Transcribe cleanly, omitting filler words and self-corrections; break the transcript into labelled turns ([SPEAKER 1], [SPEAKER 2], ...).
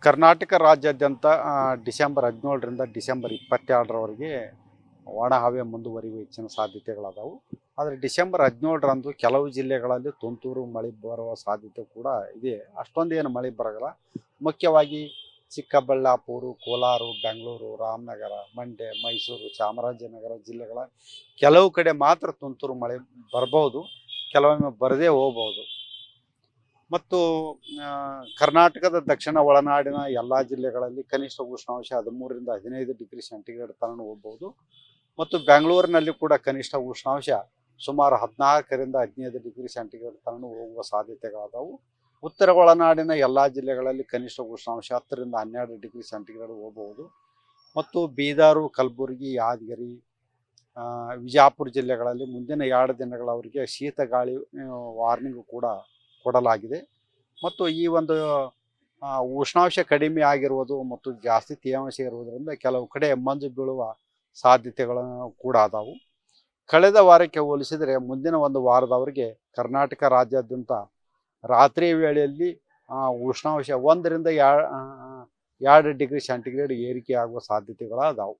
[SPEAKER 1] ಕರ್ನಾಟಕ ರಾಜ್ಯಾದ್ಯಂತ December 17ರಿಂದ December 22ರವರೆಗೆ ಒಣ ಹವೆ ಮುಂದುವರಿಯುವ ಹೆಚ್ಚಿನ ಸಾಧ್ಯತೆಗಳದಾವು. ಆದರೆ ಡಿಸೆಂಬರ್ 17ರಂದು ಕೆಲವು ಜಿಲ್ಲೆಗಳಲ್ಲಿ ತುಂತುರು ಮಳೆ ಬರುವ ಸಾಧ್ಯತೆ ಕೂಡ ಇದೆ. ಅಷ್ಟೊಂದೇನು ಮಳೆ ಬರಲ್ಲ. ಮುಖ್ಯವಾಗಿ ಚಿಕ್ಕಬಳ್ಳಾಪುರ, ಕೋಲಾರ, ಬೆಂಗಳೂರು, ರಾಮನಗರ, ಮಂಡ್ಯ, ಮೈಸೂರು, ಚಾಮರಾಜನಗರ ಜಿಲ್ಲೆಗಳ ಕೆಲವು ಕಡೆ ಮಾತ್ರ ತುಂತುರು ಮಳೆ ಬರ್ಬೋದು, ಕೆಲವೊಮ್ಮೆ ಬರದೇ ಹೋಗ್ಬೋದು. ಮತ್ತು ಕರ್ನಾಟಕದ ದಕ್ಷಿಣ ಒಳನಾಡಿನ ಎಲ್ಲ ಜಿಲ್ಲೆಗಳಲ್ಲಿ ಕನಿಷ್ಠ ಉಷ್ಣಾಂಶ 13ರಿಂದ 15 ಡಿಗ್ರಿ ಸೆಂಟಿಗ್ರೇಡ್ ತನಕ ಹೋಗ್ಬೋದು. ಮತ್ತು ಬೆಂಗಳೂರಿನಲ್ಲಿ ಕೂಡ ಕನಿಷ್ಠ ಉಷ್ಣಾಂಶ ಸುಮಾರು 14ರಿಂದ 15 ಡಿಗ್ರಿ ಸೆಂಟಿಗ್ರೇಡ್ ತನಕ ಹೋಗುವ ಸಾಧ್ಯತೆಗಳಾದವು. ಉತ್ತರ ಒಳನಾಡಿನ ಎಲ್ಲ ಜಿಲ್ಲೆಗಳಲ್ಲಿ ಕನಿಷ್ಠ ಉಷ್ಣಾಂಶ 10ರಿಂದ 12 ಡಿಗ್ರಿ ಸೆಂಟಿಗ್ರೇಡ್ ಹೋಗಬಹುದು. ಮತ್ತು ಬೀದರು, ಕಲಬುರಗಿ, ಯಾದಗಿರಿ, ವಿಜಯಪುರ ಜಿಲ್ಲೆಗಳಲ್ಲಿ ಮುಂದಿನ 2 ದಿನಗಳವರೆಗೆ ಶೀತ ಗಾಳಿ ವಾರ್ನಿಂಗ್ ಕೂಡ ಕೊಡಲಾಗಿದೆ. ಮತ್ತು ಈ ಒಂದು ಉಷ್ಣಾಂಶ ಕಡಿಮೆ ಆಗಿರುವುದು ಮತ್ತು ಜಾಸ್ತಿ ತೇವಾಂಶ ಇರುವುದರಿಂದ ಕೆಲವು ಕಡೆ ಮಂಜು ಬೀಳುವ ಸಾಧ್ಯತೆಗಳನ್ನು ಕೂಡ ಆದವು. ಕಳೆದ ವಾರಕ್ಕೆ ಹೋಲಿಸಿದರೆ ಮುಂದಿನ ಒಂದು ವಾರದವರೆಗೆ ಕರ್ನಾಟಕ ರಾಜ್ಯಾದ್ಯಂತ ರಾತ್ರಿ ವೇಳೆಯಲ್ಲಿ ಉಷ್ಣಾಂಶ 1ರಿಂದ 2 ಡಿಗ್ರಿ ಸೆಂಟಿಗ್ರೇಡ್ ಏರಿಕೆಯಾಗುವ ಸಾಧ್ಯತೆಗಳಾದವು.